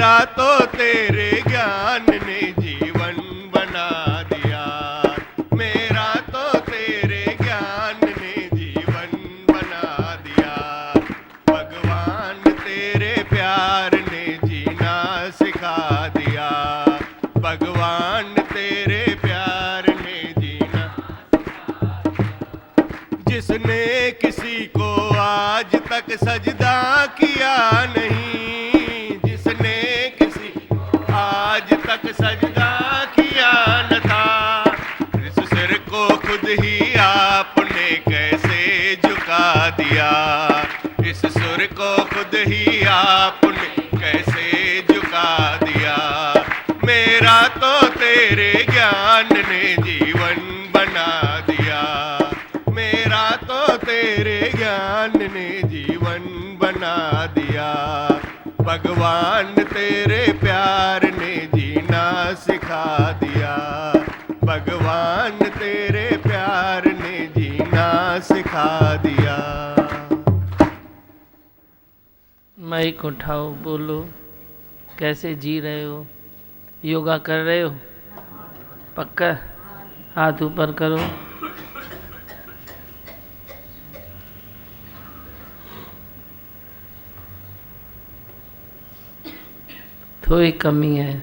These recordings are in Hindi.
मेरा तो तेरे ज्ञान ने जीवन बना दिया, मेरा तो तेरे ज्ञान ने जीवन बना दिया। भगवान तेरे प्यार ने जीना सिखा दिया, भगवान तेरे प्यार ने जीना। जिसने किसी को आज तक सजदा किया नहीं, जिसने किसी को आज तक सजदा किया न था, इस सिर को खुद ही आपने कैसे झुका दिया, इस सुर को खुद ही आपने कैसे झुका दिया। मेरा तो तेरे ज्ञान ने जीवन बना दिया, मेरा तो तेरे ज्ञान ने जीवन बना दिया। भगवान तेरे प्यार ने जीना सिखा दिया, भगवान तेरे प्यार ने जीना सिखा दिया। माइक उठाओ, बोलो, कैसे जी रहे हो? योगा कर रहे हो? पक्का हाथ ऊपर करो। थोड़ी कमी है।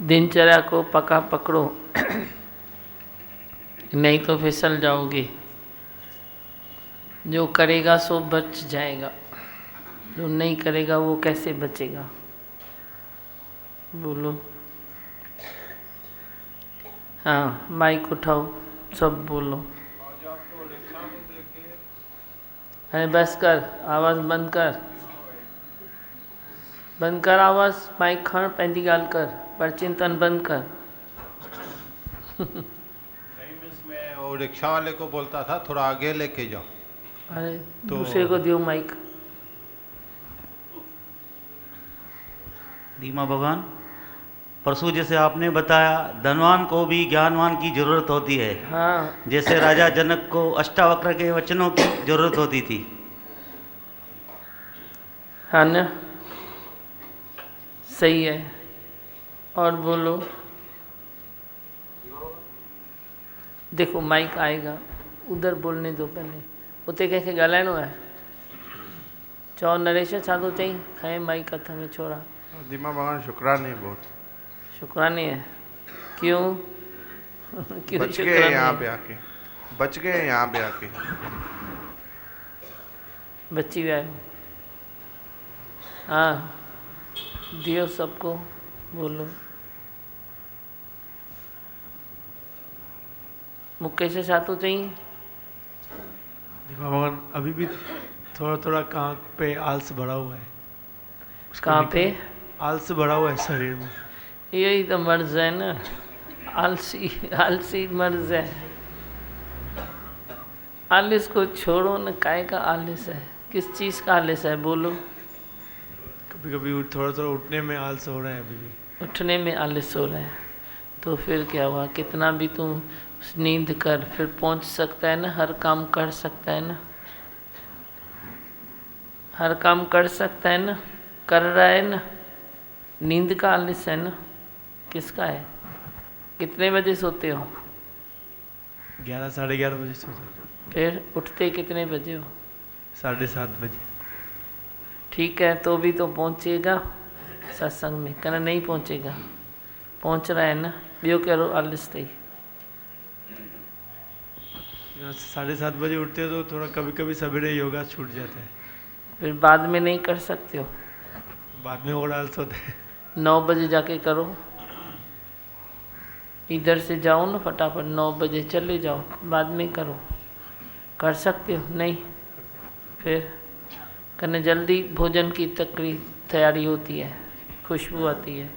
दिनचर्या को पक्का पकड़ो, नहीं तो फिसल जाओगे। जो करेगा सो बच जाएगा, जो नहीं करेगा वो कैसे बचेगा? बोलो। हाँ, माइक उठाओ, सब बोलो। अरे बस कर, आवाज़ बंद कर, बंद कर आवाज़। माइक खण पंहिंजी ॻाल्हि कर, पर चिंतन बंद कर। नहीं मिस, मैं वो रिक्शा वाले को बोलता था थोड़ा आगे लेके जाओ। अरे दूसरे को दियो माइक। धीमा भगवान, परसों जैसे आपने बताया धनवान को भी ज्ञानवान की जरूरत होती है। हाँ, जैसे राजा जनक को अष्टावक्र के वचनों की जरूरत होती थी। हाँ ना, सही है। और बोलो। देखो माइक आएगा, उधर बोलने दो पहले। उते कंहिंखे ॻाल्हाइणो आहे? चओ नरेश, छा थो चई? खए माइक हथ में छोड़ा। धीमा भगवान शुक्राने बहुत शुक्राने है। क्यों? क्यों बच गए शुक्राने यहाँ है? पे आके, बच गए यहाँ पे आके। बची विया आहियो? हाँ, दियो सबको, बोलो। मुकेश छा थो चई? धीमा भगवान, अभी भी थोड़ा थोड़ा कहाँ पे आलस बढ़ा हुआ है। कहाँ पे आलस बढ़ा हुआ है शरीर में। यही तो मर्ज है ना, आलसी आलसी मर्ज है। आलस को छोड़ो न, काय का आलस है? किस चीज़ का आलस है? बोलो। कभी कभी थोड़ा थोड़ा उठने में आलस हो रहा है अभी भी। उठने में आलस हो रहा है तो फिर क्या हुआ? कितना भी तू नींद कर, फिर पहुंच सकता है ना, हर काम कर सकता है ना, हर काम कर सकता है ना, कर रहा है ना। नींद का आलस है ना, किसका है? कितने बजे सोते हो? 11 साढ़े 11 बजे सो जाते। फिर उठते कितने बजे हो? 7:30 बजे। ठीक है, तो भी तो पहुँचेगा सत्संग में, कहना नहीं पहुँचेगा? पहुँच रहा है ना, ॿियो कहिड़ो आलस अथई? 7:30 बजे उठते हो तो थोड़ा कभी कभी सवेरे योगा छूट जाता है। फिर बाद में नहीं कर सकते हो? बाद में और आलस होता है। 9 बजे जाके करो। इधर से जाओ ना फटाफट, 9 बजे चले जाओ, बाद में करो। कर सकते हो? नहीं? फिर कहने जल्दी भोजन की तैयारी होती है, खुशबू आती है।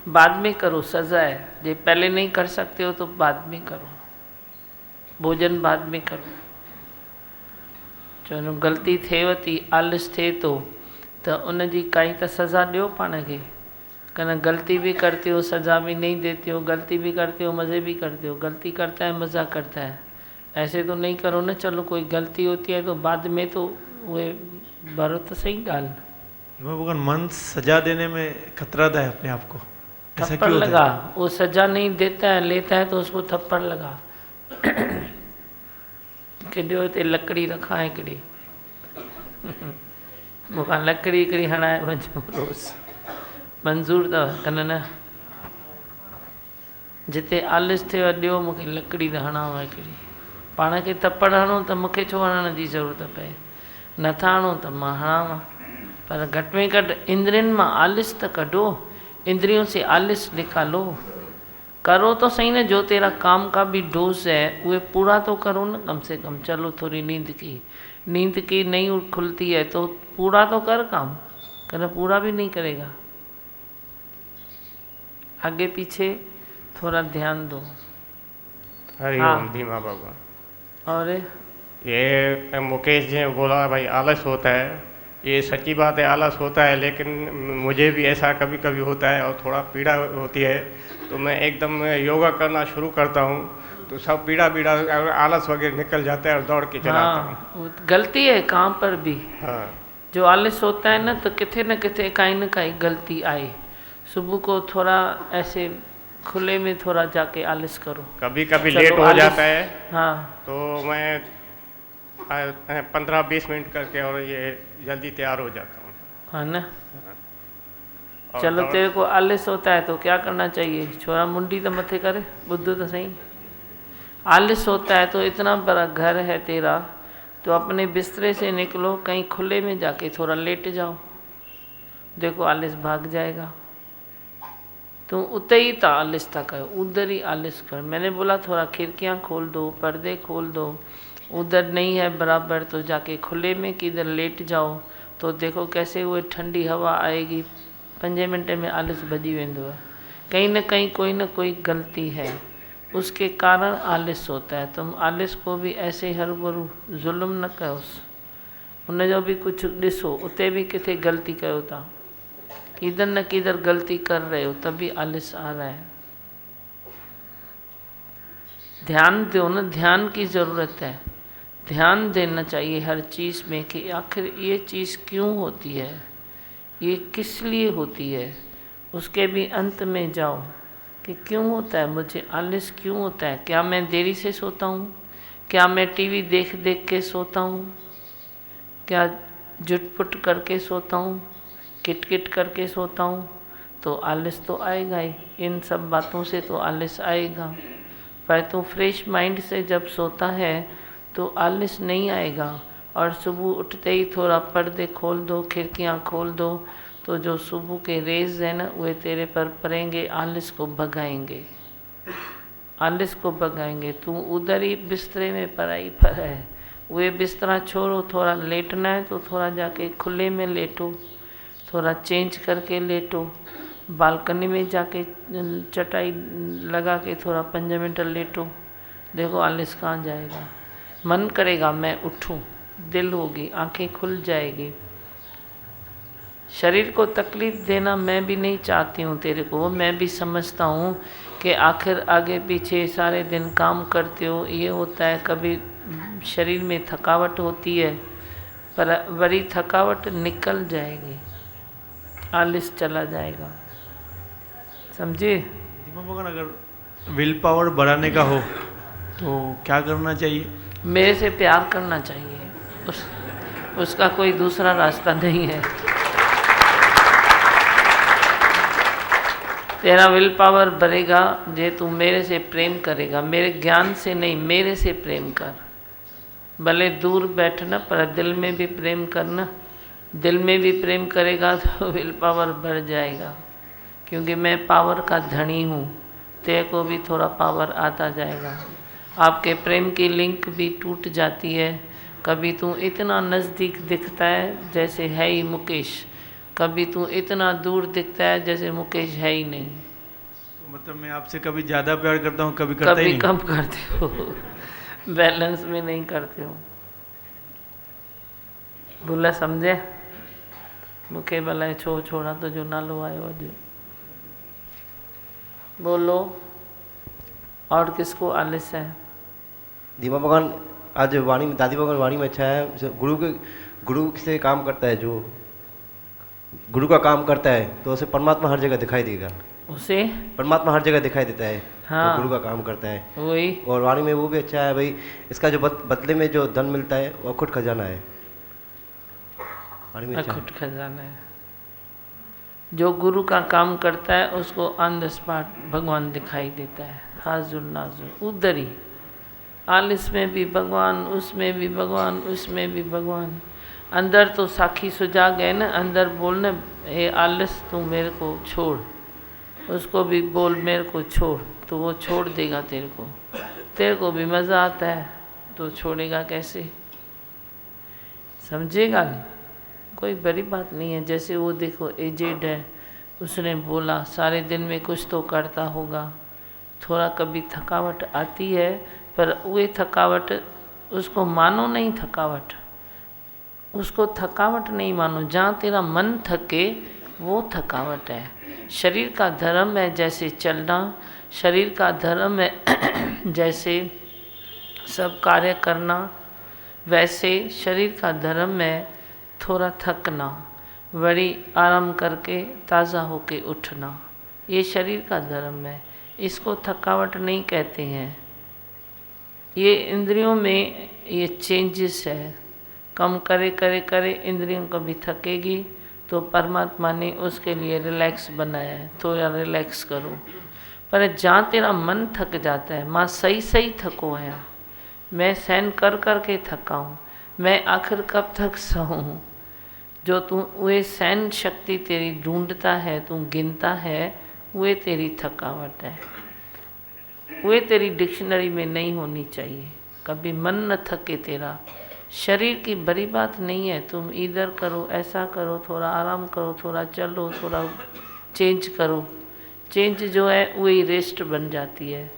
बाद में करो, सजा है। जे पहले नहीं कर सकते हो तो बाद में करो, भोजन बाद में करो। चलो गलती थिएव थी, आलस थिए थो तो उन जी काई तो सज़ा ॾियो पाण खे। कहना गलती भी करते हो, सज़ा भी नहीं देते हो, गलती भी करते हो, मज़े भी करते हो। गलती करता है, मज़ा करता है, ऐसे तो नहीं करो ना। चलो कोई गलती होती है तो बाद में तो वे भरो तो सही गाल। भगवान मन सजा देने में खतराता है अपने आप को, ऐसा थप्पड़ क्यों होता लगा, है? वो सजा नहीं देता है, लेता है तो उसको थप्पड़ लगा। किडियो ते लकड़ी रखा है किड़ी मूंखां लकड़ी हिकिड़ी हणाए वञो रोज़ मंज़ूर अथव कन न? जिते आलिस थिए ॾियो मूंखे लकड़ी त हणांव हिकिड़ी। पाण खे थप्पड़ हणो त मूंखे छो हणण जी ज़रूरत पए? नथा हणो त मां हणांव। पर घटि में घटि इंद्रियुनि मां आलिस त कढो, इंद्रियों से आलिस निकालो। करो तो सही ना, जो तेरा काम का भी डोज है वे पूरा तो करो ना कम से कम। चलो थोड़ी नींद की नहीं खुलती है तो पूरा तो कर काम, कर पूरा भी नहीं करेगा। आगे पीछे थोड़ा ध्यान दो। हरिओम धीमा बाबा। और ये मुकेश जी ने बोला भाई आलस होता है, ये सच्ची बात है, आलस होता है। लेकिन मुझे भी ऐसा कभी कभी होता है और थोड़ा पीड़ा होती है तो मैं एकदम योगा करना शुरू करता हूँ तो सब पीड़ा आलस वगैरह निकल जाता है और दौड़ के चलाता हूँ। वो गलती है कहाँ पर भी। हाँ जो आलस होता है ना तो किथे न किथे काई न काई गलती आए। सुबह को थोड़ा ऐसे खुले में थोड़ा जाके आलस करो। कभी कभी चलो, लेट हो आलस- जाता है हाँ तो मैं 15-20 मिनट करके और ये जल्दी तैयार हो जाता हूँ। हाँ ना। और चलो दौड़- तेरे को आलस होता है तो क्या करना चाहिए? छोरा मुंडी तो मथे करे, बुद्ध तो सही। आलस होता है तो इतना बड़ा घर है तेरा, तो अपने बिस्तरे से निकलो, कहीं खुले में जाके थोड़ा लेट जाओ, देखो आलस भाग जाएगा। तुम उते ही था आलस था कर, उधर ही आलस कर। मैंने बोला थोड़ा खिड़कियाँ खोल दो, पर्दे खोल दो, उधर नहीं है बराबर तो जाके खुले में किधर लेट जाओ, तो देखो कैसे वो ठंडी हवा आएगी, 5 मिनट में आलस भजी वेंदो है। कहीं न कहीं कोई न कोई गलती है, उसके कारण आलस होता है। तुम आलस को भी ऐसे हर भरू जुल्म न कयोसि, उनजो भी कुछ ॾिसो, उते भी किथे गलती कयो था, किधर न किधर गलती कर रहे हो, तभी आलस आ रहा है। ध्यान दो ना, ध्यान की ज़रूरत है। ध्यान देना चाहिए हर चीज़ में कि आखिर ये चीज़ क्यों होती है, ये किस लिए होती है, उसके भी अंत में जाओ कि क्यों होता है, मुझे आलस क्यों होता है। क्या मैं देरी से सोता हूँ? क्या मैं टीवी देख देख के सोता हूँ? क्या जुटपुट करके सोता हूँ, किटकिट करके सोता हूँ? तो आलस तो आएगा ही, इन सब बातों से तो आलस आएगा। पर तू फ्रेश माइंड से जब सोता है तो आलस नहीं आएगा। और सुबह उठते ही थोड़ा पर्दे खोल दो, खिड़कियाँ खोल दो, तो जो सुबह के रेज है ना वे तेरे पर पड़ेंगे, आलस को भगाएंगे, आलस को भगाएंगे। तू उधर ही बिस्तरे में पड़ाई पर है, वे बिस्तरा छोड़ो, थोड़ा लेटना है तो थोड़ा जाके खुले में लेटो, थोड़ा चेंज करके लेटो, बालकनी में जाके चटाई लगा के थोड़ा 5 मिनट लेटो, देखो आलस कहाँ जाएगा। मन करेगा मैं उठूं, दिल होगी, आंखें खुल जाएगी। शरीर को तकलीफ देना मैं भी नहीं चाहती हूँ तेरे को, मैं भी समझता हूँ कि आखिर आगे पीछे सारे दिन काम करते हो, ये होता है, कभी शरीर में थकावट होती है, पर बड़ी थकावट निकल जाएगी, आलस चला जाएगा, समझे? भगवान अगर विल पावर बढ़ाने का हो तो क्या करना चाहिए? मेरे से प्यार करना चाहिए, उसका कोई दूसरा रास्ता नहीं है। तेरा विल पावर बढ़ेगा जे तू मेरे से प्रेम करेगा, मेरे ज्ञान से नहीं, मेरे से प्रेम कर। भले दूर बैठना पर दिल में भी प्रेम करना, दिल में भी प्रेम करेगा तो विल पावर बढ़ जाएगा, क्योंकि मैं पावर का धनी हूँ, तेरे को भी थोड़ा पावर आता जाएगा। आपके प्रेम की लिंक भी टूट जाती है, कभी तू इतना नज़दीक दिखता है जैसे है ही मुकेश, कभी तू इतना दूर दिखता है जैसे मुकेश है ही नहीं। तो मतलब मैं आपसे कभी ज़्यादा प्यार करता हूँ, कभी करता ही कभी नहीं। कम करते हो, बैलेंस में नहीं करते हो। बोला समझे? मुखे भला छो छोड़ा तो जो नालो आयो अॼु। बोलो, और किसको आलस है? धीमा भगवान आज वाणी में, दादी भगवान वाणी में अच्छा है, गुरु से काम करता है, जो गुरु का काम करता है तो उसे परमात्मा हर जगह दिखाई देगा, उसे परमात्मा हर जगह दिखाई देता है। हाँ, तो गुरु का काम करता है वही। और वाणी में वो भी अच्छा है भाई, इसका जो बदले में जो धन मिलता है वो अखुट खजाना है, वाणी में अच्छा है। अखुट खजाना है। जो गुरु का काम करता है उसको ऑन द स्पॉट भगवान दिखाई देता है, हाजुर नाजुर, उधर ही। आलिस में भी भगवान, उसमें भी भगवान, उसमें भी भगवान। अंदर तो साखी सुजा गए ना, अंदर बोलने, ए आलिस तू मेरे को छोड़, उसको भी बोल मेरे को छोड़, तो वो छोड़ देगा तेरे को। तेरे को भी मज़ा आता है तो छोड़ेगा कैसे, समझेगा नहीं। कोई बड़ी बात नहीं है। जैसे वो देखो एजेड है, उसने बोला सारे दिन में कुछ तो करता होगा, थोड़ा कभी थकावट आती है, पर वो थकावट उसको मानो नहीं, थकावट उसको थकावट नहीं मानो। जहाँ तेरा मन थके वो थकावट है। शरीर का धर्म है जैसे चलना, शरीर का धर्म है जैसे सब कार्य करना, वैसे शरीर का धर्म है थोड़ा थकना, बड़ी आराम करके ताज़ा होके उठना। ये शरीर का धर्म है, इसको थकावट नहीं कहते हैं। ये इंद्रियों में ये चेंजेस है। कम करे करे करे इंद्रियों कभी थकेगी तो परमात्मा ने उसके लिए रिलैक्स बनाया है, थोड़ा रिलैक्स करो। पर जहाँ तेरा मन थक जाता है, माँ सही सही थको है, मैं सहन कर कर के थका हूँ, मैं आखिर कब तक सहूँ। जो तू वे सहन शक्ति तेरी ढूंढता है, तू गिनता है, वे तेरी थकावट है। वे तेरी डिक्शनरी में नहीं होनी चाहिए। कभी मन न थके तेरा। शरीर की बड़ी बात नहीं है, तुम इधर करो, ऐसा करो, थोड़ा आराम करो, थोड़ा चलो, थोड़ा चेंज करो। चेंज जो है वही रेस्ट बन जाती है।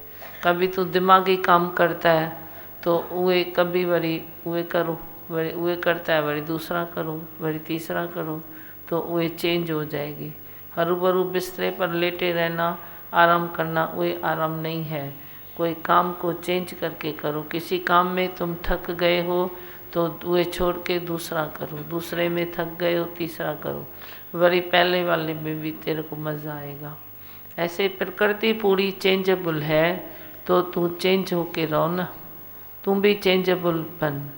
कभी तो दिमागी काम करता है तो वे कभी बड़ी वे करो, बड़ी वे करता है, बड़ी दूसरा करो, बड़ी तीसरा करो, तो वे चेंज हो जाएगी। हरू भरू बिस्तरे पर लेटे रहना, आराम करना, वे आराम नहीं है। कोई काम को चेंज करके करो। किसी काम में तुम थक गए हो तो वे छोड़ के दूसरा करो, दूसरे में थक गए हो तीसरा करो, बड़ी पहले वाले में भी तेरे को मज़ा आएगा। ऐसे प्रकृति पूरी चेंजेबल है तो तू चेंज होके रहो ना, तुम भी चेंजेबल बन।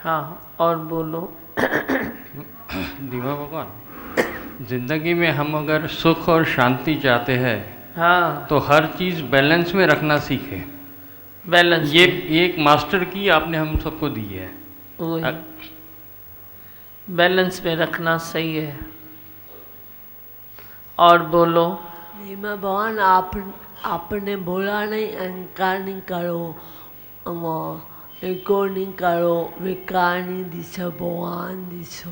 हाँ, और बोलो। दीवा भगवान, जिंदगी में हम अगर सुख और शांति चाहते हैं, हाँ, तो हर चीज़ बैलेंस में रखना सीखे। बैलेंस ये एक मास्टर की आपने हम सबको दी है। वही बैलेंस में रखना सही है। और बोलो। दीवा भगवान, आपने बोला नहीं अहंकार नहीं करो, ego नहीं करो, विकार नहीं दिसो, भगवान दिसो।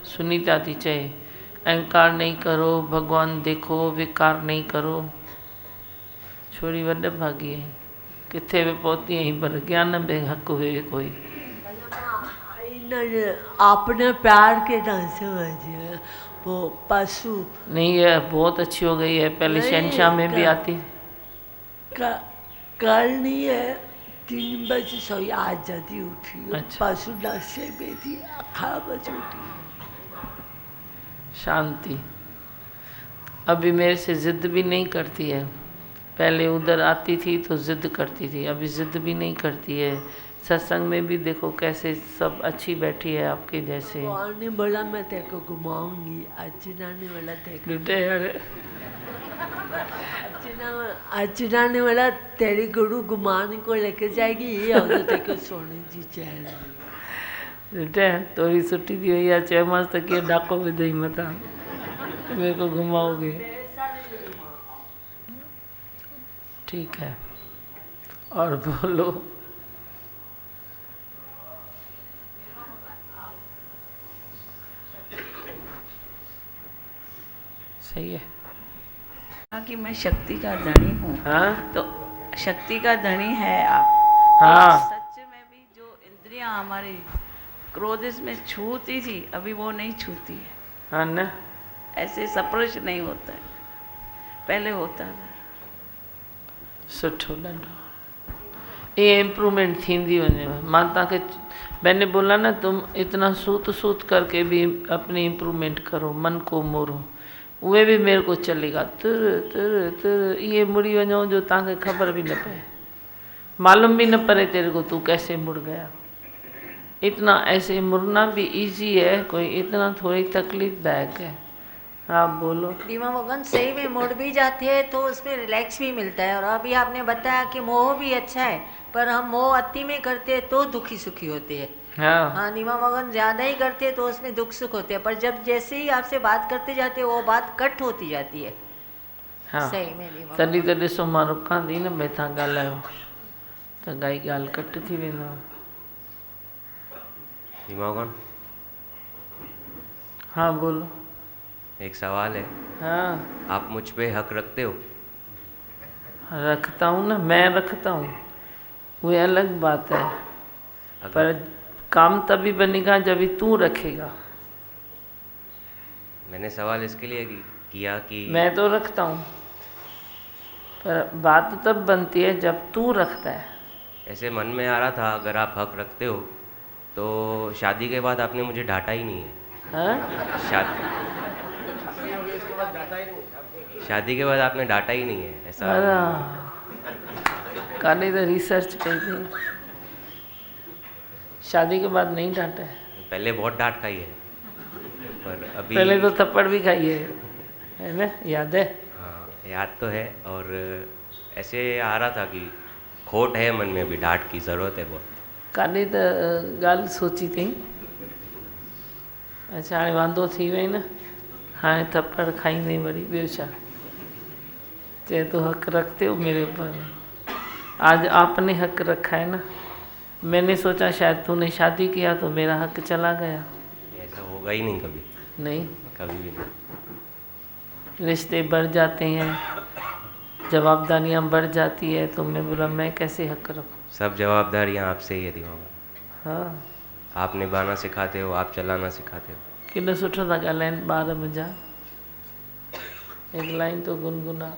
सुनीता थी चए, अहंकार नहीं करो, भगवान देखो, विकार नहीं करो। छोरी वॾ भागी आई, किथे बि पहुती आई, पर ज्ञान में हक़ हुए कोई। आपने प्यार के ढंग से बजे वो पशु नहीं, ये बहुत अच्छी हो गई है। पहले शहनशाह में भी आती। कल नहीं है, 3 बजे सोई, आज जल्दी उठी। अच्छा। पशु 10 से बैठी, 8 बजे उठी। शांति अभी मेरे से जिद भी नहीं करती है। पहले उधर आती थी तो जिद करती थी, अभी जिद भी नहीं करती है। सत्संग में भी देखो कैसे सब अच्छी बैठी है आपके जैसे। ने बोला मैं तेरे को घुमाऊंगी, अर्चना ने बोला अर्चना ने बोला तेरी गुरु घुमाने को लेके जाएगी, और तो तेरे को सोने जी चैन। थोड़ी सुठी थी भैया, 6 मास तक ये डाको विधई मता मेरे को घुमाओगे। ठीक है, और बोलो। सही है कि मैं शक्ति का धनी हूँ। हाँ, तो शक्ति का धनी है आप। हाँ, तो सच में भी जो इंद्रियां हमारी क्रोध में छूती थी, अभी वो नहीं छूती है। हाँ ना, ऐसे स्पर्श नहीं होता है, पहले होता था। सुठो ॾाढो ये इम्प्रूवमेंट थींदी वञे। मां तव्हांखे मैंने बोला ना तुम इतना सूत सूत करके भी अपनी इम्प्रूवमेंट करो, मन को मोड़ो, उहे भी मेरे को चलेगा। तर तर तर ये मुड़ी वञो जो तव्हांखे ख़बर भी न पए, मालूम भी न पड़े तेरे को तू कैसे मुड़ गया। इतना ऐसे मुड़ना भी इजी है, कोई इतना थोड़ी तकलीफदायक है। हाँ बोलो। दीमा भगवान सही में मुड़ भी जाती है तो उसमें रिलैक्स भी मिलता है। और अभी आपने बताया कि मोह भी अच्छा है, पर हम मोह अति में करते हैं तो दुखी सुखी होते हैं। हाँ दीमा भगवान ज़्यादा ही करते हैं तो उसमें दुख सुख होते हैं, पर जब जैसे ही आपसे बात करते जाते हैं वो बात कट होती जाती है। हाँ सही में दीमा तॾहिं त ॾिसो मां रुकां थी न, भई तव्हां ॻाल्हायो त काई ॻाल्हि कट थी वेंदव। भगवान हाँ बोलो। एक सवाल है। हाँ आप मुझ पे हक रखते हो? रखता हूँ ना, मैं रखता हूँ, वो अलग बात है। पर काम तभी बनेगा जब भी तू रखेगा। मैंने सवाल इसके लिए किया कि मैं तो रखता हूँ, पर बात तब बनती है जब तू रखता है। ऐसे मन में आ रहा था अगर आप हक रखते हो तो शादी के बाद आपने मुझे डांटा ही नहीं है। हाँ? शादी के बाद आपने डांटा ही नहीं है, ऐसा? काले तो रिसर्च करी थी, शादी के बाद नहीं डांटा है। पहले बहुत डांट खाई है, पर अभी पहले तो थप्पड़ भी खाई है ना, याद है? हाँ याद तो है। और ऐसे आ रहा था कि खोट है मन में, अभी डांट की ज़रूरत है बहुत। काले तो ॻाल्हि सोची थी। अच्छा हाणे वांदो थी वई न, हाणे थप्पड़ खाईंदे वरी, ॿियो छा। चए तो हक रखते हो मेरे ऊपर, आज आपने हक रखा है ना। मैंने सोचा शायद तूने शादी किया तो मेरा हक चला गया। ऐसा होगा ही नहीं कभी। नहीं कभी भी नहीं। रिश्ते बढ़ जाते हैं, जवाबदारियाँ बढ़ जाती है, तो मैं बोला मैं कैसे हक रखूँ। सब जवाबदारियाँ आपसे ही है दिमाग। हाँ आप निभाना सिखाते हो, आप चलाना सिखाते हो। केॾो सुठो था ॻाल्हाइनि ॿार मुंहिंजा। एक लाइन तो गुनगुना।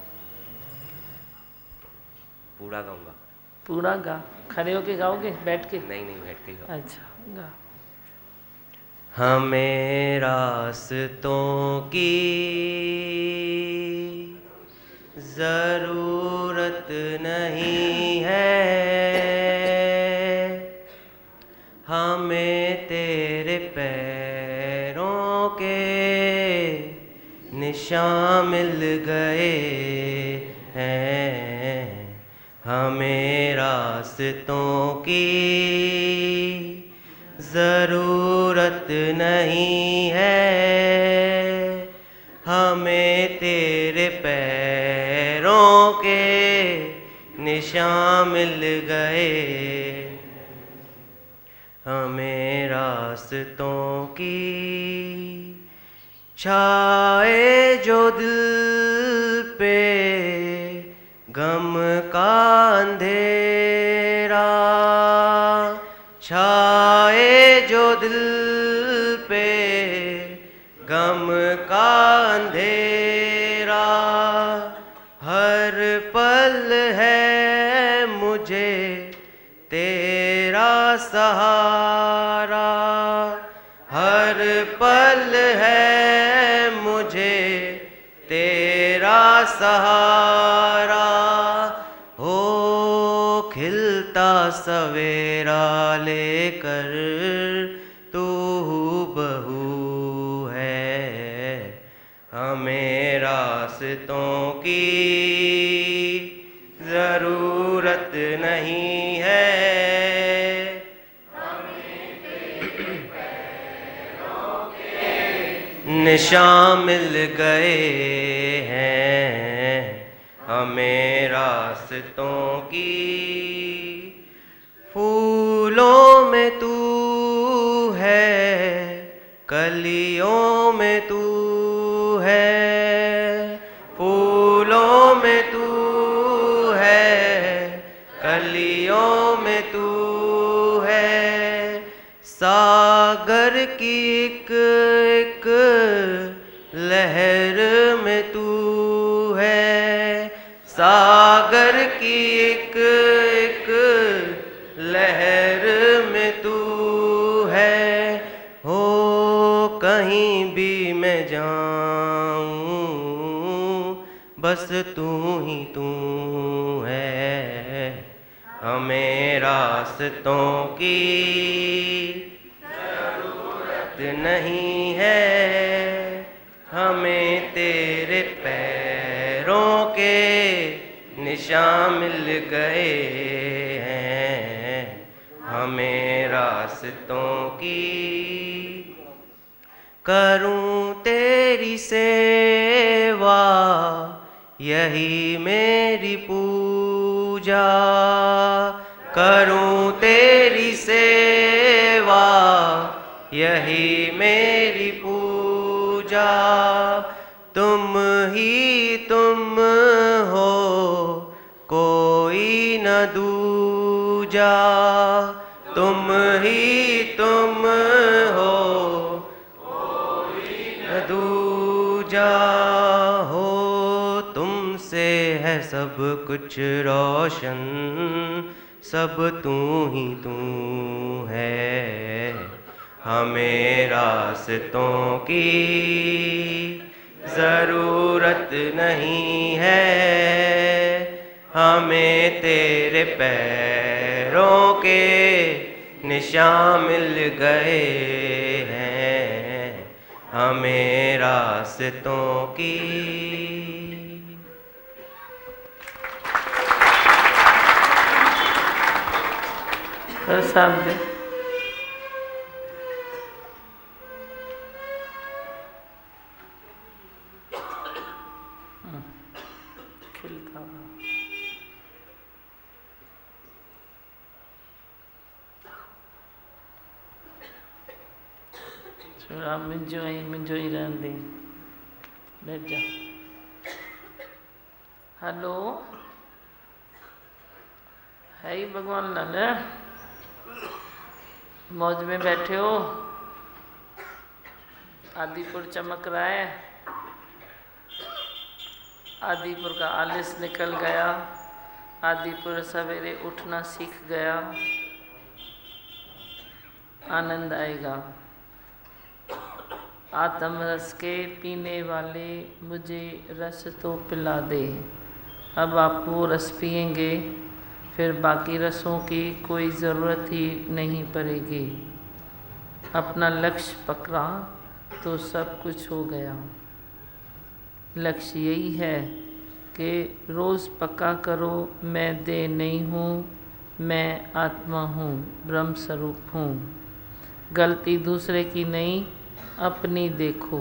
पूरा गाऊंगा। पूरा गा, खड़े होके गाओगे बैठ के? नहीं नहीं बैठ के गाओ। अच्छा गा। हमें रास्तों की ज़रूरत नहीं है, हमें तेरे पैरों के निशान मिल गए हैं। हमें रास्तों की ज़रूरत नहीं है, हमें तेरे पैरों के निशान मिल गए। हमें रास्तों की छाए जो दिल पे गम का अंधेरा, छाए जो दिल पे गम का अंधेरा, हर पल है मुझे तेरा सहारा, हर पल है मुझे तेरा सहारा। हो खिलता सवेरा लेकर तू बहू है, हमें रास्तों की ज़रूरत नहीं है, निशान मिल गए हैं। हमें रास्तों की फूलों में तू है, कलियों में तू है, फूलों में तू है, कलियों में तू है, सागर की एक लहर में तू है, सागर की एक एक लहर में तू है, हो कहीं भी मैं जाऊं बस तू ही तू है। हमें रास्तों की जरूरत नहीं है, हमें तेरे पैरों के निशान मिल गए हैं। हमें रास्तों की करूं तेरी सेवा, यही मेरी पूजा। करूं तेरी सेवा, यही मेरी पूजा। तुम ही तुम हो, कोई न दूजा। तुम ही तुम हो, कोई न दूजा हो। तुमसे है सब कुछ रोशन, सब तू ही तू है। हमें रास्तों की जरूरत नहीं है, हमें तेरे पैरों के निशान मिल गए हैं। हमें रास्तों की प्रसाद दे। खिलता हुआ। छोड़ा मुझो ही रहने दे, बैठ जा। हेलो, है ही भगवान लाल, मौज में बैठे हो। आदिपुर चमक रहा है, आदिपुर का आलस निकल गया, आदिपुर सवेरे उठना सीख गया। आनंद आएगा। आत्म रस के पीने वाले मुझे रस तो पिला दे। अब आप वो रस पिएंगे, फिर बाकी रसों की कोई ज़रूरत ही नहीं पड़ेगी। अपना लक्ष्य पकड़ा तो सब कुछ हो गया। लक्ष्य यही है कि रोज़ पक्का करो, मैं देह नहीं हूँ, मैं आत्मा हूँ, ब्रह्म स्वरूप हूँ। गलती दूसरे की नहीं, अपनी देखो,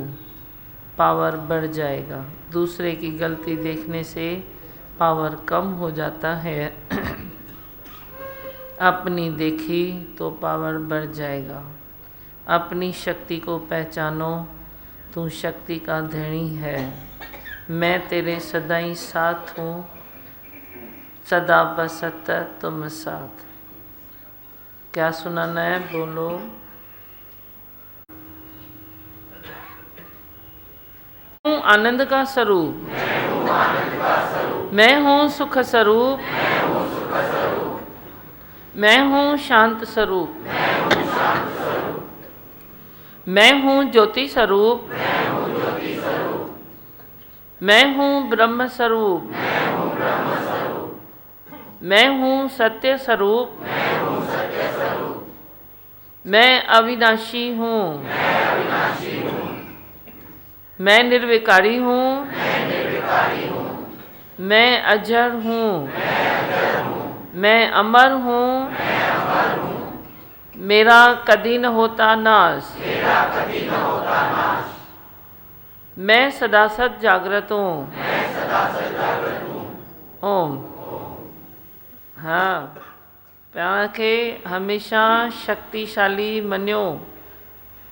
पावर बढ़ जाएगा। दूसरे की गलती देखने से पावर कम हो जाता है, अपनी देखी तो पावर बढ़ जाएगा। अपनी शक्ति को पहचानो, तू शक्ति का धनी है। मैं तेरे सदा ही साथ हूँ, सदा बसत तुम साथ। क्या सुनाना है, बोलो। हूँ आनंद का स्वरूप, मैं हूँ सुख स्वरूप, मैं हूँ शांत स्वरूप, मैं हूँ ज्योति स्वरूप, मैं हूँ ब्रह्म स्वरूप, मैं हूँ सत्य स्वरूप, मैं अविनाशी हूँ, मैं निर्विकारी हूँ, मैं अजर हूँ, मैं अमर हूँ, मेरा कभी न होता नाश, मैं सदा सत जागृत हूँ। ओम। हाँ, पाण खे हमेशा शक्तिशाली मनियो।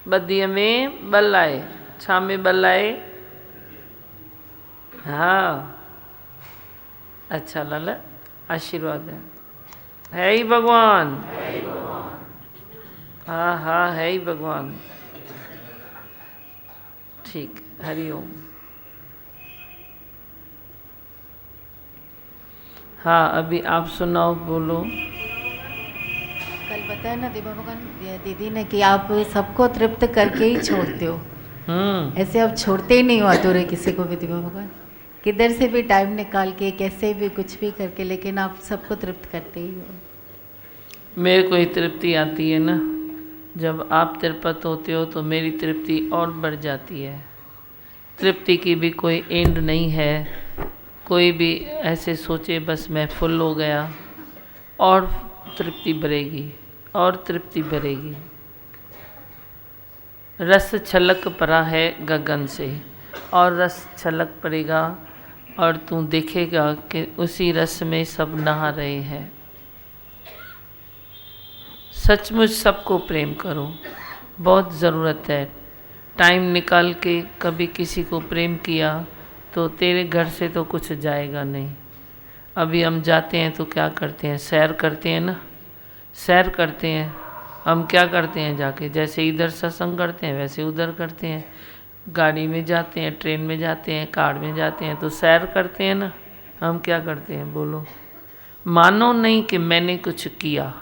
बदीअ में बल आहे, छा में बल आहे? हाँ, अच्छा लाल, आशीर्वाद है ही भगवान। हाँ हाँ, है ही भगवान। ठीक, हरिओम। हाँ, अभी आप सुनाओ, बोलो। कल बताया ना दीदी ने कि आप सबको तृप्त करके ही छोड़ते हो। ऐसे आप छोड़ते ही नहीं हो अधूरे किसी को भी दिव्या भगवान, किधर से भी टाइम निकाल के कैसे भी कुछ भी करके, लेकिन आप सबको तृप्त करते ही हो। मेरे को ही तृप्ति आती है ना, जब आप तृप्त होते हो तो मेरी तृप्ति और बढ़ जाती है। तृप्ति की भी कोई एंड नहीं है। कोई भी ऐसे सोचे बस मैं फुल हो गया, और तृप्ति बढ़ेगी और तृप्ति बढ़ेगी। रस छलक पड़ा है गगन से, और रस छलक पड़ेगा और तू देखेगा कि उसी रस में सब नहा रहे हैं। सचमुच सबको प्रेम करो, बहुत ज़रूरत है। टाइम निकाल के कभी किसी को प्रेम किया तो तेरे घर से तो कुछ जाएगा नहीं। अभी हम जाते हैं तो क्या करते हैं, सैर करते हैं ना, सैर करते हैं। हम क्या करते हैं जाके, जैसे इधर सत्संग करते हैं वैसे उधर करते हैं। गाड़ी में जाते हैं, ट्रेन में जाते हैं, कार में जाते हैं, तो सैर करते हैं ना। हम क्या करते हैं बोलो। मानो नहीं कि मैंने कुछ किया।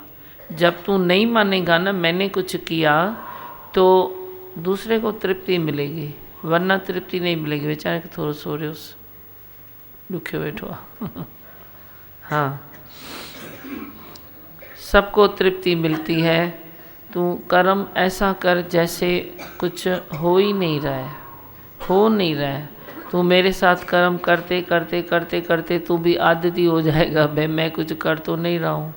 जब तू नहीं मानेगा ना मैंने कुछ किया, तो दूसरे को तृप्ति मिलेगी, वरना तृप्ति नहीं मिलेगी। बेचारे के थोड़ा सो रहे उस दुखे बैठो। हाँ, सबको तृप्ति मिलती है। तू कर्म ऐसा कर जैसे कुछ हो ही नहीं रहा है, हो नहीं रहा है। तू मेरे साथ कर्म करते करते करते करते तू भी आदती हो जाएगा। भाई मैं कुछ कर तो नहीं रहा हूँ,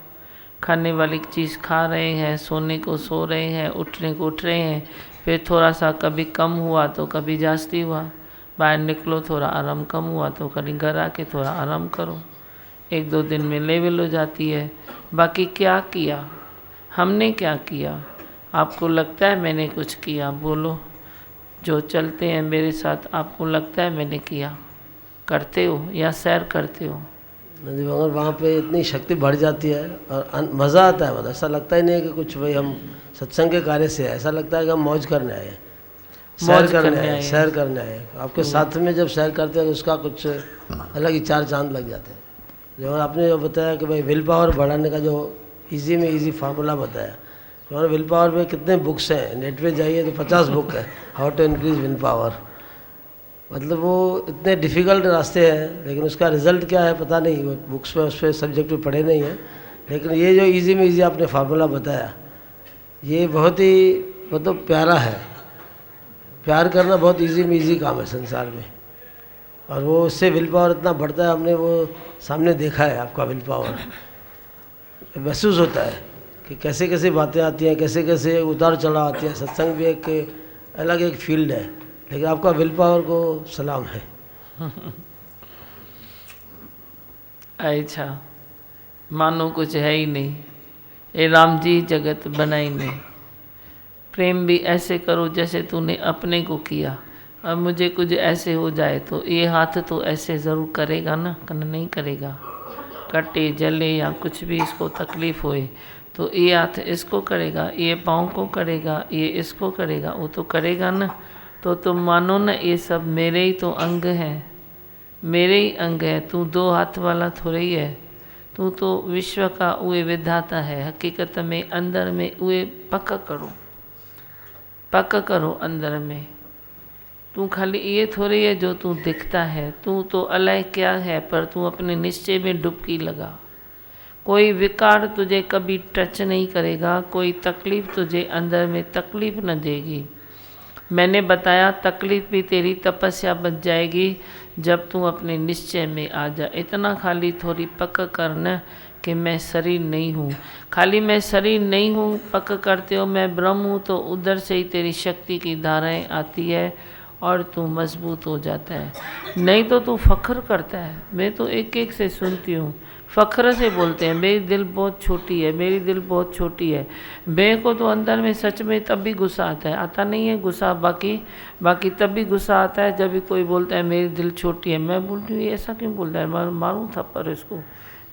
खाने वाली चीज़ खा रहे हैं, सोने को सो रहे हैं, उठने को उठ रहे हैं। फिर थोड़ा सा कभी कम हुआ तो कभी जास्ती हुआ, बाहर निकलो थोड़ा आराम कम हुआ तो कभी घर आके थोड़ा आराम करो। 1-2 दिन में लेवल हो जाती है। बाकी क्या किया, हमने क्या किया? आपको लगता है मैंने कुछ किया? बोलो। जो चलते हैं मेरे साथ, आपको लगता है मैंने किया? करते हो या सैर करते हो? नदी मगर वहाँ पे इतनी शक्ति बढ़ जाती है और मज़ा आता है। मतलब ऐसा लगता ही नहीं है कि कुछ भाई हम सत्संग के कार्य से है, ऐसा लगता है कि हम मौज करने आए, सैर करने आए, सैर करने आए। आपके साथ में जब सैर करते हैं तो उसका कुछ अलग ही 4 चांद लग जाते हैं। जो आपने जो बताया कि भाई विल पावर बढ़ाने का जो इजी में इजी फार्मूला बताया, तो विल पावर में कितने बुक्स हैं, नेट पे जाइए तो 50 बुक है, how to increase will power. मतलब वो इतने डिफ़िकल्ट रास्ते हैं, लेकिन उसका रिज़ल्ट क्या है पता नहीं। वो बुक्स में उस पर सब्जेक्ट में पढ़े नहीं हैं, लेकिन ये जो इजी में इजी आपने फार्मूला बताया, ये बहुत ही मतलब प्यारा है। प्यार करना बहुत इजी में इजी काम है संसार में, और वो उससे विल पावर इतना बढ़ता है। हमने वो सामने देखा है, आपका विल पावर महसूस होता है कि कैसे कैसे बातें आती हैं, कैसे कैसे उतार चढ़ाव आती हैं। सत्संग भी एक अलग एक फील्ड है, लेकिन आपका विल पावर को सलाम है। अच्छा, मानो कुछ है ही नहीं, ये राम जी जगत बनाई नहीं। प्रेम भी ऐसे करो जैसे तूने अपने को किया। अब मुझे कुछ ऐसे हो जाए तो ये हाथ तो ऐसे ज़रूर करेगा ना, नहीं करेगा। कटे जले या कुछ भी इसको तकलीफ़ होए तो ये हाथ इसको करेगा, ये पाँव को करेगा, ये इसको करेगा, वो तो करेगा ना। तो तुम मानो ना ये सब मेरे ही तो अंग हैं, मेरे ही अंग है। तू 2 हाथ वाला थोड़ा ही है, तू तो विश्व का उए विधाता है। हकीकत में अंदर में उए पक्का करो, पक्का करो अंदर में। तू खाली ये थोड़ी है जो तू दिखता है, तू तो अलग क्या है, पर तू अपने निश्चय में डुबकी लगा। कोई विकार तुझे कभी टच नहीं करेगा, कोई तकलीफ़ तुझे अंदर में तकलीफ़ न देगी। मैंने बताया तकलीफ़ भी तेरी तपस्या बच जाएगी जब तू अपने निश्चय में आ जा। इतना खाली थोड़ी पक्का करना कि मैं शरीर नहीं हूँ। खाली मैं शरीर नहीं हूँ पक्का करते हो, मैं ब्रह्म हूँ, तो उधर से ही तेरी शक्ति की धाराएं आती है और तू मजबूत हो जाता है। नहीं तो तू फ़ख्र करता है। मैं तो एक एक से सुनती हूँ, फ़ख्र से बोलते हैं मेरी दिल बहुत छोटी है, मेरी दिल बहुत छोटी है। मेरे को तो अंदर में सच में तब भी गुस्सा आता है, आता नहीं है गुस्सा बाकी तब भी गुस्सा आता है जब भी कोई बोलता है मेरी दिल छोटी है। मैं बोलती हूँ ऐसा क्यों बोलता है, मारूँ थप्पड़ इसको।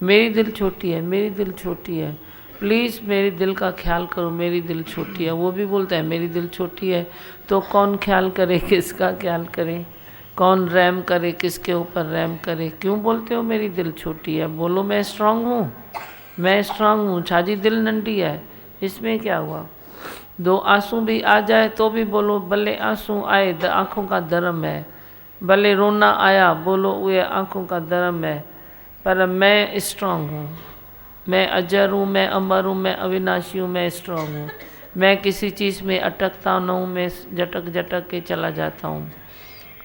मेरी दिल छोटी है, मेरी दिल छोटी है, प्लीज़ मेरी दिल का ख्याल करो, मेरी दिल छोटी है। वो भी बोलता है मेरी दिल छोटी है, तो कौन ख्याल करे, किसका ख्याल करे? कौन रहम करे, किसके ऊपर रहम करे। क्यों बोलते हो मेरी दिल छोटी है? बोलो मैं स्ट्रांग हूँ, मैं स्ट्रांग हूँ। छाजी दिल नंडी है, इसमें क्या हुआ? दो आंसू भी आ जाए तो भी बोलो भले आंसू आए, आँखों का धर्म है। भले रोना आया, बोलो वे आँखों का धर्म है। पर मैं स्ट्रांग हूँ, मैं अजर हूँ, मैं अमर हूँ, मैं अविनाशी हूँ, मैं स्ट्रांग हूँ। मैं किसी चीज़ में अटकता न हूँ, मैं झटक झटक के चला जाता हूँ।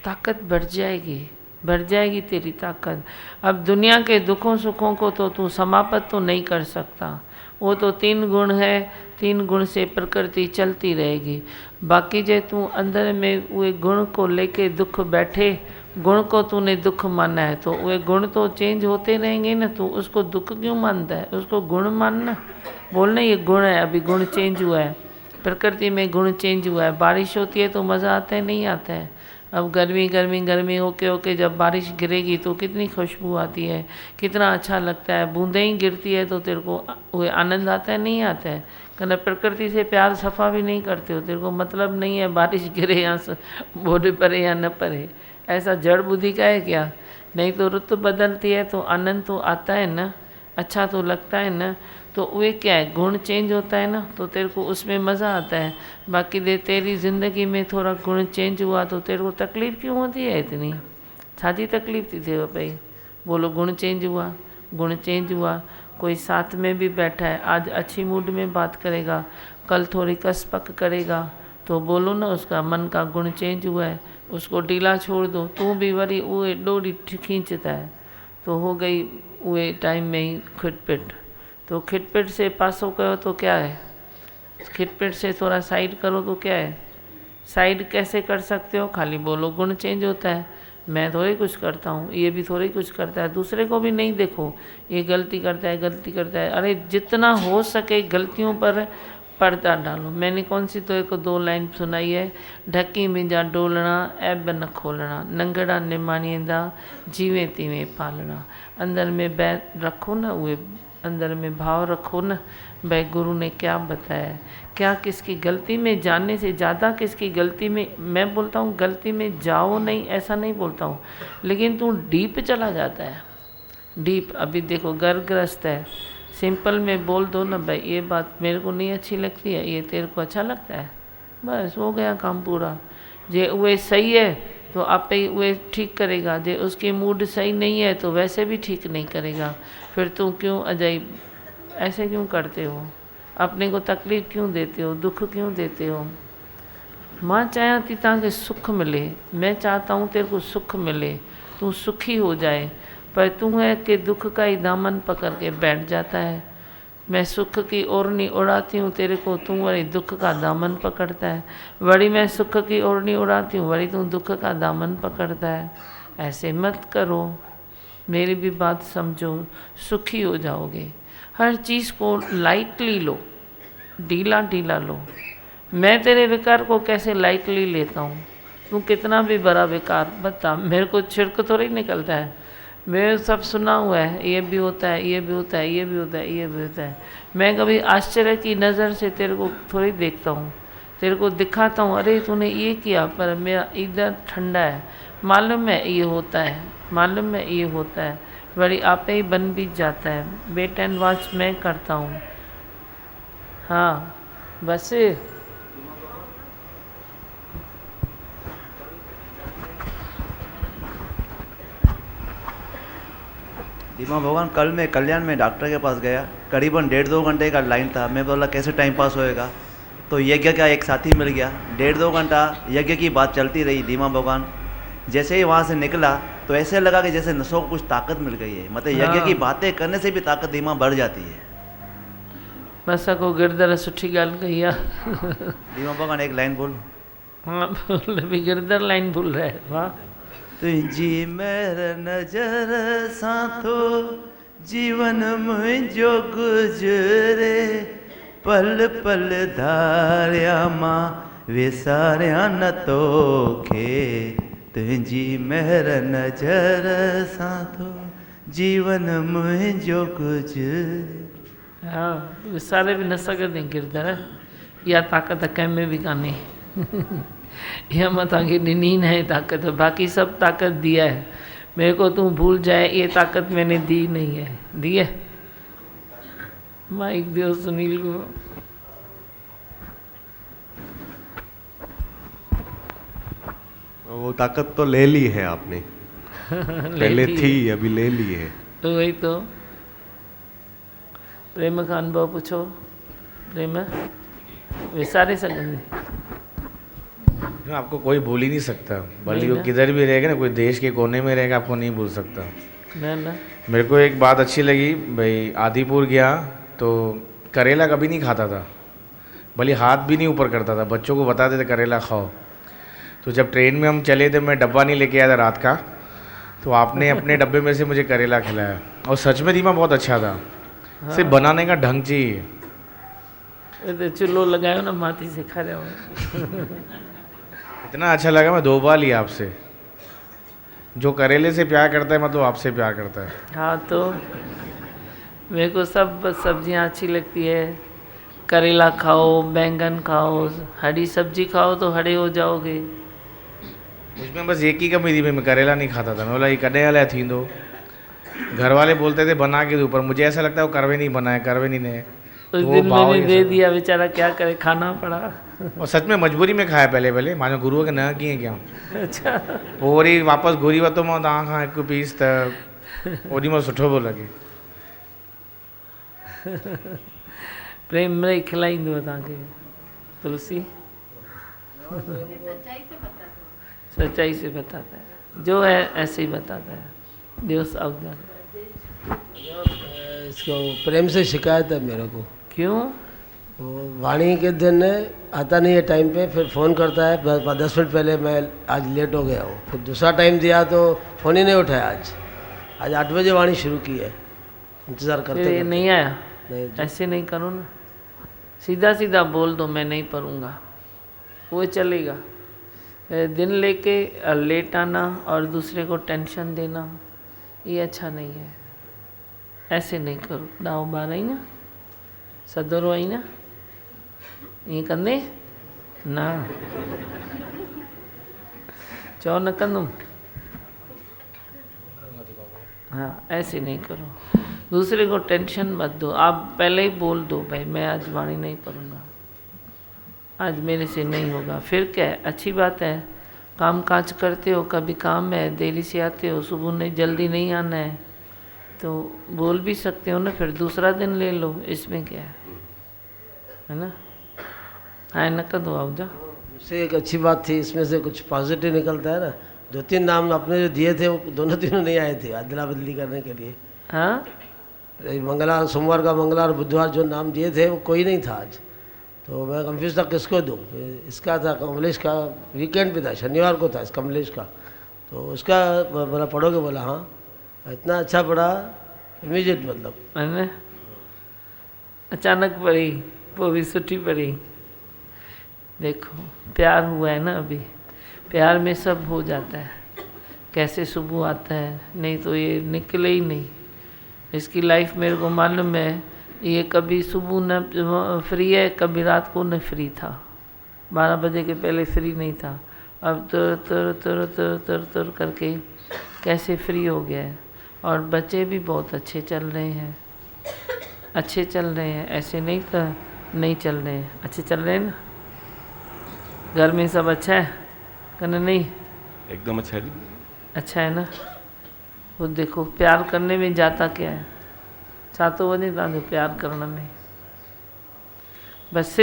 ताकत बढ़ जाएगी तेरी ताकत। अब दुनिया के दुखों सुखों को तो तू समाप्त तो नहीं कर सकता, वो तो 3 गुण है, 3 गुण से प्रकृति चलती रहेगी। बाकी जे तू अंदर में वे गुण को लेके दुख बैठे, गुण को तूने दुख माना है तो वे गुण तो चेंज होते रहेंगे ना। तू उसको दुख क्यों मानता है? उसको गुण मानना। बोलना ये गुण है, अभी गुण चेंज हुआ है, प्रकृति में गुण चेंज हुआ है। बारिश होती है तो मज़ा आता है, नहीं आता है? अब गर्मी होके जब बारिश गिरेगी तो कितनी खुशबू आती है, कितना अच्छा लगता है। बूंदें ही गिरती है तो तेरे को वो आनंद आता है, नहीं आता है? कहना प्रकृति से प्यार सफ़ा भी नहीं करते हो, तेरे को मतलब नहीं है बारिश गिरे या बोरे परे या न परे। ऐसा जड़ बुद्धि का है क्या? नहीं तो रुत बदलती है तो आनंद तो आता है ना, अच्छा तो लगता है ना। तो वे क्या है, गुण चेंज होता है ना तो तेरे को उसमें मज़ा आता है। बाकी दे तेरी ज़िंदगी में थोड़ा गुण चेंज हुआ तो तेरे को तकलीफ़ क्यों होती है इतनी? छाजी तकलीफ़ थी थे भाई? बोलो गुण चेंज हुआ, गुण चेंज हुआ। कोई साथ में भी बैठा है, आज अच्छी मूड में बात करेगा, कल थोड़ी कसपक करेगा, तो बोलो ना उसका मन का गुण चेंज हुआ है, उसको ढीला छोड़ दो। तू भी वरी उहे डोरी खींचता है तो हो गई उहे टाइम में ही खिटपिट। तो खिटपिट से पासो करो तो क्या है? खिटपिट से थोड़ा साइड करो तो क्या है? साइड कैसे कर सकते हो? खाली बोलो गुण चेंज होता है। मैं थोड़ी कुछ करता हूँ, ये भी थोड़ी कुछ करता है। दूसरे को भी नहीं देखो ये गलती करता है, गलती करता है। अरे जितना हो सके गलतियों पर पर्दा डालो। मैंने कौन सी तो एक 2 लाइन सुनाई है, ढकी मिंजा डोलना ऐब न खोलना, नंगड़ा निमाणींदा जीवे तीवे पालना। अंदर में बैर रखो ना, हुए अंदर में भाव रखो ना, भाई गुरु ने क्या बताया, क्या किसकी गलती में जानने से ज़्यादा किसकी गलती में। मैं बोलता हूँ गलती में जाओ नहीं, ऐसा नहीं बोलता हूँ, लेकिन तू डीप चला जाता है, डीप। अभी देखो गर्भग्रस्त है, सिंपल में बोल दो ना भाई ये बात मेरे को नहीं अच्छी लगती है, ये तेरे को अच्छा लगता है, बस हो गया काम पूरा। जे वे सही है तो आप पे वे ठीक करेगा, जे उसकी मूड सही नहीं है तो वैसे भी ठीक नहीं करेगा। फिर तू क्यों अजाई ऐसे क्यों करते हो? अपने को तकलीफ़ क्यों देते हो, दुख क्यों देते हो? मां चाहती ताकि सुख मिले, मैं चाहता हूँ तेरे को सुख मिले, तू सुखी हो जाए, पर तू है कि दुख का ही दामन पकड़ के बैठ जाता है। मैं सुख की ओढ़नी उड़ाती हूँ तेरे को, तू वही दुख का दामन पकड़ता है। वड़ी मैं सुख की ओढ़नी उड़ाती हूँ, वड़ी तू दुख का दामन पकड़ता है। ऐसे मत करो, मेरी भी बात समझो, सुखी हो जाओगे। हर चीज़ को लाइटली लो, ढीला ढीला लो। मैं तेरे विकार को कैसे लाइटली लेता हूँ? तू कितना भी बड़ा विकार बता, मेरे को छिड़क थोड़ी निकलता है। मैं सब सुना हुआ है, ये भी होता है, ये भी होता है, ये भी होता है, ये भी होता है। मैं कभी आश्चर्य की नज़र से तेरे को थोड़ी देखता हूँ, तेरे को दिखाता हूँ, अरे तूने ये किया, पर मेरा इधर ठंडा है, मालूम है ये होता है, मालूम है ये होता है, बड़ी आपे ही बन भी जाता है। वेट एंड वॉच मैं करता हूँ। हाँ बस दीमा भगवान, कल मैं कल्याण में डॉक्टर के पास गया, करीबन 1.5-2 घंटे का लाइन था। मैं बोला कैसे टाइम पास होएगा, तो यज्ञ का एक साथी मिल गया। 1.5-2 घंटा यज्ञ की बात चलती रही। दीमा भगवान जैसे ही वहाँ से निकला तो ऐसे लगा कि जैसे नसों को कुछ ताकत मिल गई है। मतलब यज्ञ की बातें करने से भी ताकत दीमा बढ़ जाती है। बस को गिरधर सुठी गाल कही है। दीमा भगवान एक लाइन बोल। हाँ बोल, भी गिरधर लाइन भूल रहे। वाह। तुझी मेर नजर साथो जीवन मुझो गुजरे, पल पल धारिया मां विसारिया न तोखे। तुझी मेर नजर साथो जीवन मुझो गुजरे। हाँ विसारे भी न सघंदे गिरधर, इहा ताक़त कंहिं में बि कान्हे। ये मत आगे ॾिनी न है ताकत, बाकी सब ताकत दिया है मेरे को, तू भूल जाए ये ताकत मैंने दी नहीं है। दी है माइक दियो सुनील को। वो ताकत तो ले ली है आपने पहले थी अभी ले ली है। तो वही तो प्रेम का अनुभव पूछो। प्रेम विसारे सघंदे आपको कोई भूल ही नहीं सकता, भले नहीं वो ना। किधर भी रहेगा ना, कोई देश के कोने में रहेगा आपको नहीं भूल सकता। ना ना मेरे को एक बात अच्छी लगी भाई, आदिपुर गया तो करेला कभी नहीं खाता था, भले हाथ भी नहीं ऊपर करता था, बच्चों को बताते थे करेला खाओ। तो जब ट्रेन में हम चले थे, मैं डब्बा नहीं लेके आया था रात का, तो आपने अपने डब्बे में से मुझे करेला खिलाया और सच में दीमा बहुत अच्छा था। हाँ। सिर्फ बनाने का ढंग चाहिए। तो चुल्लो लगायो ना माटी से खा रहे हो। इतना अच्छा लगा, मैं 2 बार लिया आपसे। जो करेले से प्यार करता है मतलब आपसे प्यार करता है। हाँ तो मेरे को सब सब्जियां अच्छी लगती है। करेला खाओ, बैंगन खाओ, हरी सब्जी खाओ तो हरे हो जाओगे। उसमें बस एक ही कमी थी, मैं करेला नहीं खाता था। मैं बोला ये कॾहिं हलाए थींदो। घर वाले बोलते थे बना के दो, पर मुझे ऐसा लगता है वो करवे नहीं बनाए, करवे नहीं ने। उस दिन मैंने दे दिया, बेचारा क्या करे, खाना पड़ा। और सच में मजबूरी में खाया पहले मानो गुरुअ खे न कीअं कयां। अच्छा पोइ वरी वापसि घुरी वरितो मां तव्हां खां हिकु पीस, त ओॾी महिल सुठो पियो लॻे। प्रेम में खिलाईंदो तव्हांखे तुलसी। सच्चाई से बताता है, जो है ऐसे ही बताता है। दिवस अवधान इसको प्रेम से शिकायत है मेरे को। क्यों? वो वाणी के दिन आता नहीं है टाइम पे, फिर फ़ोन करता है 10 मिनट पहले मैं आज लेट हो गया हूँ। फिर दूसरा टाइम दिया तो फ़ोन ही नहीं उठाया। आज 8 बजे वाणी शुरू की है, इंतज़ार करते फिर ये नहीं आया। नहीं ऐसे नहीं करो ना, सीधा सीधा बोल दो मैं नहीं पढ़ूंगा, वो चलेगा। दिन लेके लेट आना और दूसरे को टेंशन देना ये अच्छा नहीं है। ऐसे नहीं करो। दाव बार आई ना, सदरो आई ना, ये कंदे ना, चो न कंदुम। हाँ ऐसे नहीं करो, दूसरे को टेंशन मत दो। आप पहले ही बोल दो भाई मैं आज वाणी नहीं पढ़ूंगा, आज मेरे से नहीं होगा। फिर क्या है, अच्छी बात है, काम काज करते हो, कभी काम है देरी से आते हो, सुबह नहीं जल्दी नहीं आना है तो बोल भी सकते हो ना, फिर दूसरा दिन ले लो, इसमें क्या है ना। हाँ न कदो आओ जा। उससे एक अच्छी बात थी, इसमें से कुछ पॉजिटिव निकलता है ना। 2-3 नाम आपने जो दिए थे वो दोनों तीनों नहीं आए थे अदला बदली करने के लिए। हाँ मंगलवार, सोमवार का मंगलवार, बुधवार जो नाम दिए थे वो कोई नहीं था आज। तो मैं कंफ्यूज था किसको दूँ। इसका था कमलेश का, वीकेंड पे था, शनिवार को था इस कमलेश का। तो उसका बोला पढ़ोगे, बोला हाँ। इतना अच्छा पढ़ा, इमीडिएट मतलब मैंने अचानक पढ़ी, वो भी सुठी पढ़ी। देखो प्यार हुआ है ना अभी, प्यार में सब हो जाता है। कैसे सुबह आता है, नहीं तो ये निकले ही नहीं। इसकी लाइफ मेरे को मालूम है, ये कभी सुबह न फ्री है, कभी रात को न फ्री था, 12 बजे के पहले फ्री नहीं था। अब तर तर तर तर तर तर करके कैसे फ्री हो गया है। और बच्चे भी बहुत अच्छे चल रहे हैं, अच्छे चल रहे हैं, ऐसे नहीं तो नहीं चल रहे हैं, अच्छे चल रहे हैं ना। घर में सब अच्छा है कहना नहीं, एकदम अच्छा है। अच्छा है ना। वो देखो प्यार करने में जाता क्या है, छातो वञे तव्हांजो प्यार करण में बस।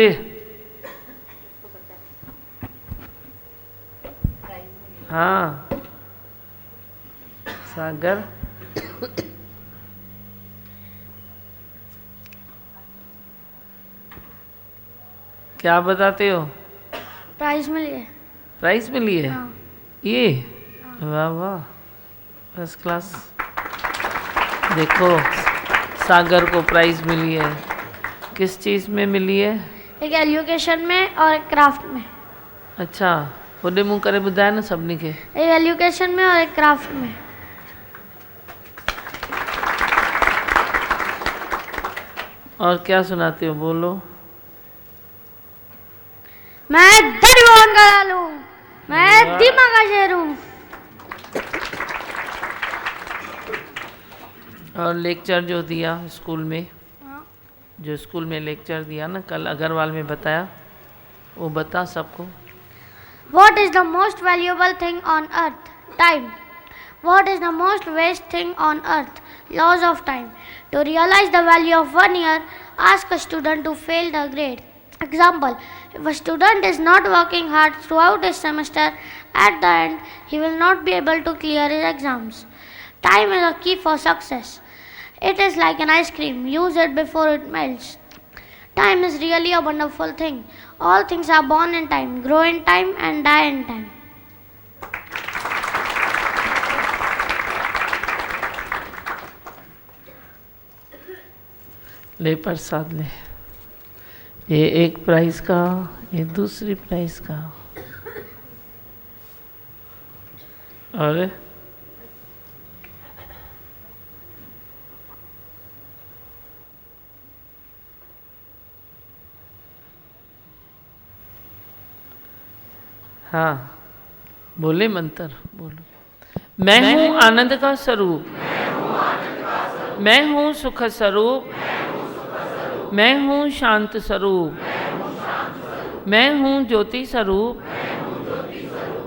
हाँ सागर क्या बताते हो? प्राइज मिली है। प्राइज मिली है? हाँ। ये वाह वाह, फर्स्ट क्लास। देखो सागर को प्राइज मिली है। किस चीज़ में मिली है? एक एजुकेशन में और एक क्राफ्ट में। अच्छा होॾे मुंहुं करे ॿुधाए न सभिनी खे। एक एजुकेशन में और एक क्राफ्ट में। और क्या सुनाते हो, बोलो। मैं धनी मोहन का लालू। और लेक्चर जो दिया स्कूल में, हाँ। जो स्कूल में लेक्चर दिया ना कल अग्रवाल में बताया, वो बता सबको। What is the most valuable thing on earth? Time. What is the most waste thing on earth? Laws of time. To realize the value of 1 year, ask a student to fail the grade. Example, if a student is not working hard throughout his semester, at the end, he will not be able to clear his exams. Time is a key for success. It is like an ice cream. Use it before it melts. Time is really a wonderful thing. All things are born in time, grow in time, and die in time. ले प्रसाद ले, ये एक प्राइस का, ये दूसरी प्राइस का। अरे हाँ बोले मंत्र बोलो। मैं हूँ आनंद का स्वरूप, मैं हूँ सुख स्वरूप, मैं हूँ शांत स्वरूप, मैं हूँ ज्योति स्वरूप,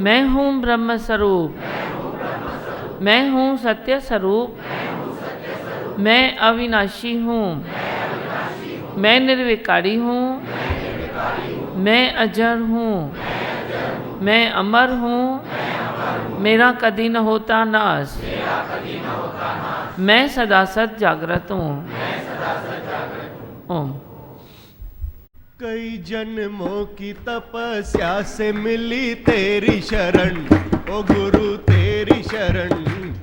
मैं हूँ ब्रह्म स्वरूप, मैं हूँ सत्य स्वरूप, मैं अविनाशी हूँ, मैं निर्विकारी हूँ, मैं अजर हूँ, मैं अमर हूँ, मेरा कभी न होता नाश, मैं सदा सत जागृत हूँ। ओम। कई जन्मों की तपस्या से मिली तेरी शरण, ओ गुरु तेरी शरण,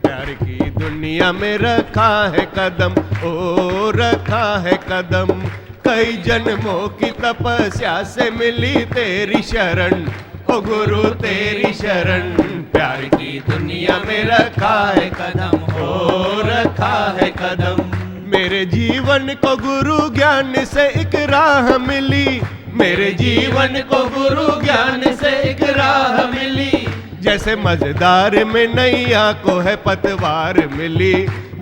प्यार की दुनिया में रखा है कदम, ओ रखा है कदम। कई जन्मों की तपस्या से मिली तेरी शरण, ओ गुरु तेरी शरण, प्यार की दुनिया में रखा है कदम, ओ रखा है कदम। मेरे जीवन को गुरु ज्ञान से एक राह मिली, मेरे जीवन को गुरु ज्ञान से एक राह मिली। जैसे मझधार में नैया को है पतवार मिली,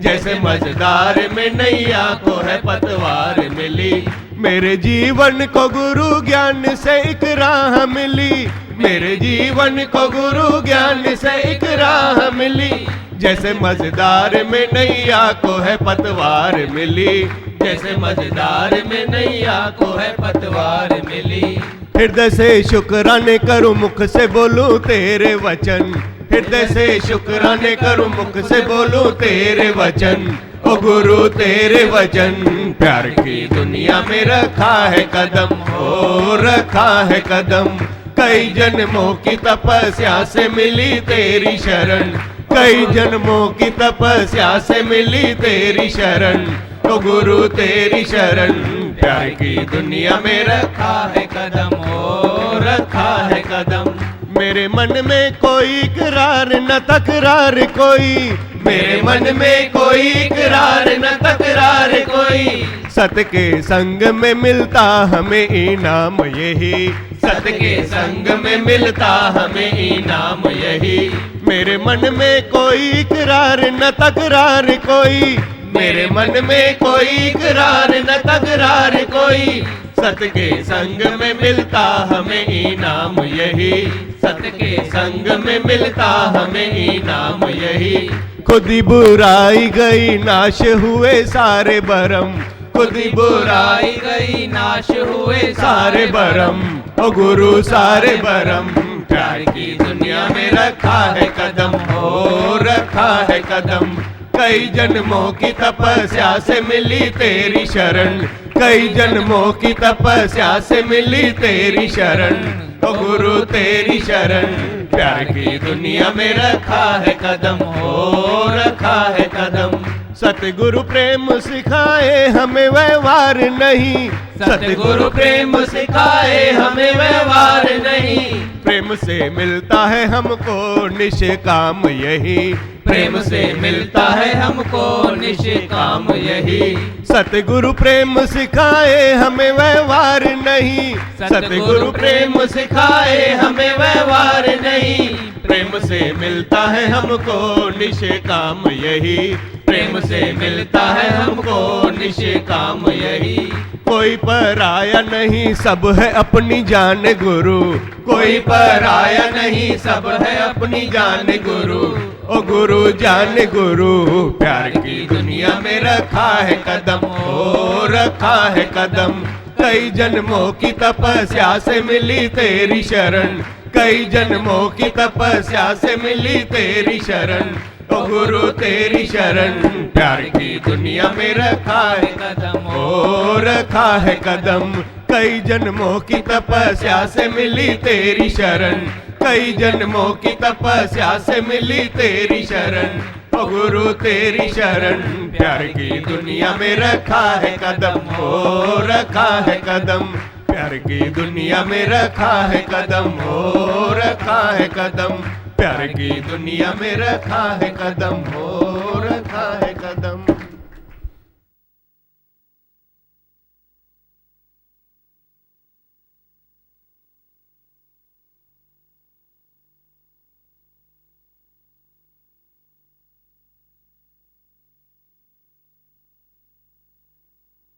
जैसे मझधार में नैया को है पतवार मिली। मेरे जीवन को गुरु ज्ञान से एक राह मिली, मेरे जीवन को गुरु ज्ञान से एक राह मिली। जैसे मझधार में नैया को है पतवार मिली, जैसे मझधार में नैया को है पतवार मिली। हृदय से शुक्राने करूं मुख से बोलूं तेरे वचन, हृदय से शुक्राने करूं मुख से बोलूं तेरे वचन, ओ गुरु तेरे वचन, प्यार की दुनिया में रखा है कदम, ओ रखा है कदम। कई जन्मों की तपस्या से मिली तेरी शरण, कई जन्मों की तपस्या से मिली तेरी शरण, ओ गुरु तेरी शरण, प्यार की दुनिया में रखा है कदम, ओ रखा है कदम। मेरे मन में कोई इकरार न तकरार कोई, मेरे मन में कोई इकरार न तकरार कोई। सत के संग में मिलता हमें इनाम यही, सत के संग में मिलता हमें इनाम यही। मेरे मन में कोई इकरार न तकरार कोई, मेरे मन में कोई इकरार न तकरार कोई। सत के संग में मिलता हमें इनाम यही, सत के संग में मिलता हमें इनाम यही। खुद ही बुराई गई नाश हुए सारे भरम, खुद ही बुराई गई नाश हुए सारे भरम, ओ गुरु सारे भरम, प्यार की दुनिया में रखा है कदम, ओ रखा है कदम। कई जन्मों की तपस्या से मिली तेरी शरण, कई जन्मों की तपस्या से मिली तेरी शरण, ओ गुरु तेरी शरण, प्यार की दुनिया में रखा है कदम, ओ रखा है कदम। सतगुरु प्रेम सिखाए हमें व्यवहार नहीं, सतगुरु प्रेम सिखाए हमें व्यवहार नहीं। प्रेम से मिलता है हमको निष्काम यही, प्रेम से मिलता है हमको निष्काम यही। सतगुरु प्रेम सिखाए हमें व्यवहार नहीं, सतगुरु प्रेम सिखाए हमें व्यवहार नहीं। प्रेम से मिलता है हमको निष्काम यही, प्रेम से मिलता है हमको निष्काम यही। कोई पराया नहीं सब है अपनी जान गुरु, कोई पराया नहीं सब है अपनी जान गुरु। ओ गुरु जान गुरु प्यार की दुनिया में रखा है कदम, ओ रखा है कदम। कई जन्मों की तपस्या से मिली तेरी शरण, कई जन्मों की तपस्या से मिली तेरी शरण। ओ गुरु तेरी शरण प्यार की दुनिया में रखा है कदम, ओ रखा है कदम। कई जन्मों की तपस्या से मिली तेरी शरण, कई जन्मों की तपस्या से मिली तेरी शरण। ओ गुरु तेरी शरण प्यार की दुनिया में रखा है कदम, ओ रखा है कदम। प्यार की दुनिया में रखा है कदम, ओ रखा है कदम। प्यार की दुनिया में रखा है कदम, ओ रखा है